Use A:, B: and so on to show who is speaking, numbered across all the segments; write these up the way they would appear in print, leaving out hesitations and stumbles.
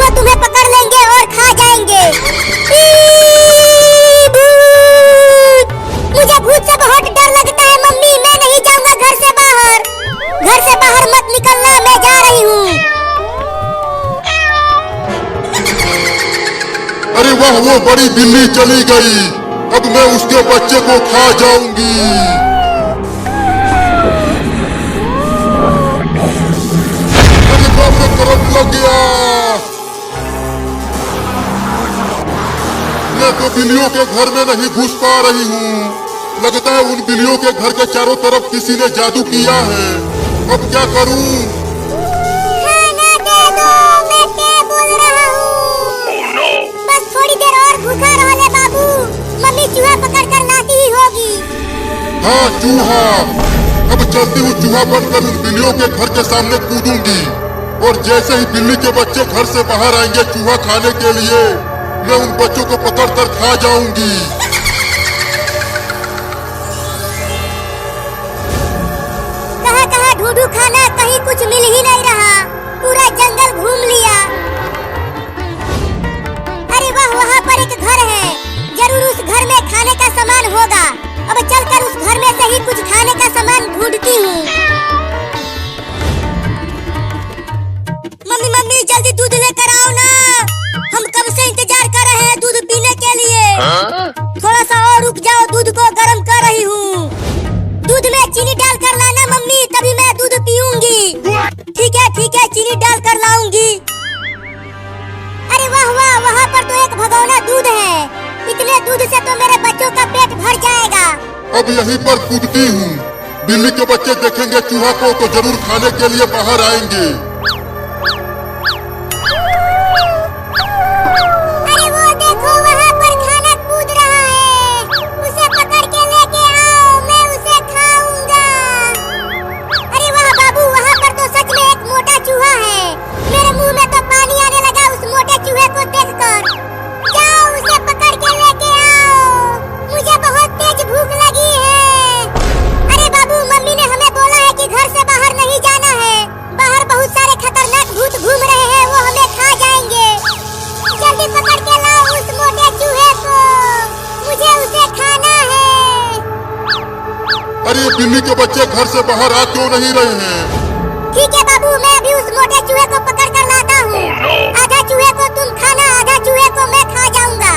A: वो तुम्हें पकड़ लेंगे और खा जाएंगे। मुझे भूत से बहुत डर लगता है मम्मी, मैं नहीं जाऊंगा घर से बाहर। घर से बाहर मत निकलना, मैं जा रही हूँ।
B: अरे वाह, वो बड़ी बिल्ली चली गई। अब मैं उसके बच्चे को खा जाऊंगी। अरे बाप रे, करंट लग गया। मैं तो बिल्लियों के घर में नहीं घुस पा रही हूँ। लगता है उन बिल्लियों के घर के चारों तरफ किसी ने जादू किया है। अब क्या करूँ?
A: खाना दे दो, मैं क्या बोल रहा हूँ। बस थोड़ी देर और भूखा रहो ले बाबू, मम्मी चूहा पकड़ कर लाती ही होगी।
B: हाँ चूहा, अब चलती हूँ चूहा बनकर उन बिल्लियों के घर के सामने कूदूंगी। और जैसे ही बिल्ली के बच्चे घर से बाहर आएंगे चूहा खाने के लिए, मैं उन बच्चों को पकड़कर खा जाऊंगी।
A: कहाँ ढूंढूं खाना, कहीं कुछ मिल ही नहीं रहा। पूरा जंगल घूम लिया। अरे वाह, वहाँ पर एक घर है, जरूर उस घर में खाने का सामान होगा। अब चलकर उस घर में से ही कुछ खाने का सामान ढूंढती हूँ। मम्मी मम्मी जल्दी दूध लेकर आओ ना, हम कब से इंतजार कर रहे हैं दूध पीने के लिए। थोड़ा सा और रुक जाओ, दूध को गर्म कर रही हूँ। दूध में चीनी डाल कर लाना मम्मी, तभी मैं दूध पीऊंगी। ठीक है, चीनी डाल कर लाऊंगी। अरे वाह वाह, वहाँ पर तो एक भगोना दूध है। इतने दूध से तो मेरे बच्चों का पेट भर जाएगा।
B: अब यहीं पर कूदती हूँ। बिल्ली के बच्चे देखेंगे चूहा को तो जरूर खाने के लिए बाहर आएंगे।
A: अरे वो देखो, वहाँ पर खाना कूद रहा है। उसे पकड़ के लेके आओ, मैं उसे खाऊंगा। अरे वाह बाबू, वहाँ पर तो सच में एक मोटा चूहा है। मेरे मुंह में तो पानी आने लगा उस मोटे चूहे को देखकर। जाओ, उसे पकड़ के लेके आओ, मुझे बहुत तेज भूख लगी है। अरे बाबू, मम्मी ने हमें बोला है कि घर से बाहर नहीं जाना है। बाहर बहुत सारे खतरनाक भूत घूम रहे हैं, वो हमें खा जाएंगे। जल्दी पकड़ के लाओ उस मोटे चूहे को, मुझे उसे खाना है।
B: अरे बिल्ली के बच्चे घर से बाहर आ क्यों नहीं रहे हैं?
A: ठीक है बाबू, मैं अभी उस मोटे चूहे को पकड़ कर लाता हूँ। आधा चूहे को तुम खाना, आधा चूहे को मैं खा जाऊंगा।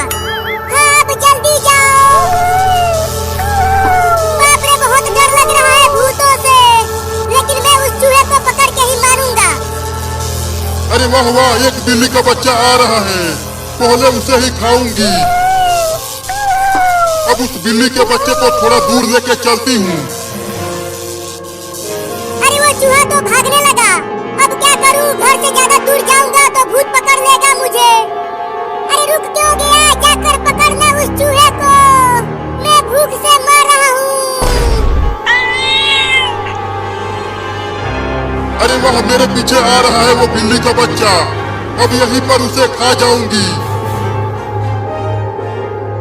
A: हाँ, अब जल्दी जाओ। बाप रे, बहुत डर लग रहा है भूतों से, लेकिन मैं उस चूहे को पकड़ के ही मारूंगा।
B: अरे वाह वाह, एक बिल्ली का बच्चा आ रहा है, पहले उसे ही खाऊंगी। अब उस बिल्ली के बच्चे को थोड़ा दूर लेके चलती हूँ।
A: अरे वो चूहा तो भागने लगा, अब क्या करूं? घर से ज्यादा दूर जाऊंगा तो भूत पकड़ लेगा मुझे। अरे रुक क्यों गया? जाकर पकड़ना उस चूहे को, मैं भूख से मर रहा हूँ।
B: अरे वाह, मेरे पीछे आ रहा है वो बिल्ली का बच्चा। अब यहीं पर उसे खा जाऊंगी।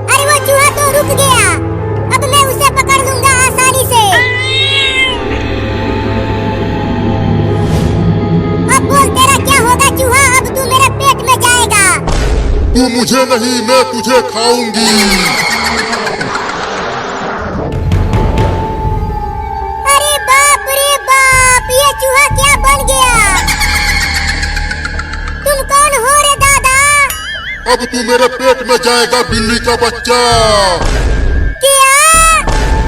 A: अरे वो चूहा तो रुक गया, अब मैं उसे पकड़ लूंगा आसानी से। अब बोल, तेरा क्या होगा चूहा? अब तू मेरे पेट में जाएगा।
B: तू मुझे नहीं, मैं तुझे खाऊंगी।
A: अरे बाप रे बाप, ये चूहा क्या बन गया? तुम कौन हो रे दादा?
B: अब तू मेरे पेट में जाएगा बिल्ली का बच्चा।
A: क्या?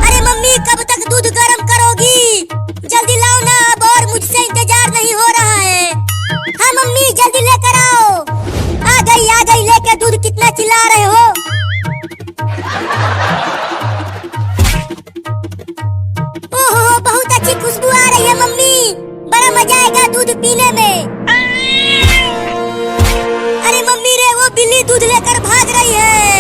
A: अरे मम्मी, कब तक दूध गर्म करोगी? जल्दी लाओ ना, अब और मुझसे इंतजार नहीं हो रहा है। हाँ मम्मी, जल्दी लेकर आओ। आ गई लेके दूध। कितना चिल्ला रहे हो? ओहो, बहुत अच्छी खुशबू आ रही है मम्मी, बड़ा मजा आएगा दूध पीने में। अरे मम्मी रे, वो बिल्ली दूध लेकर भाग रही है।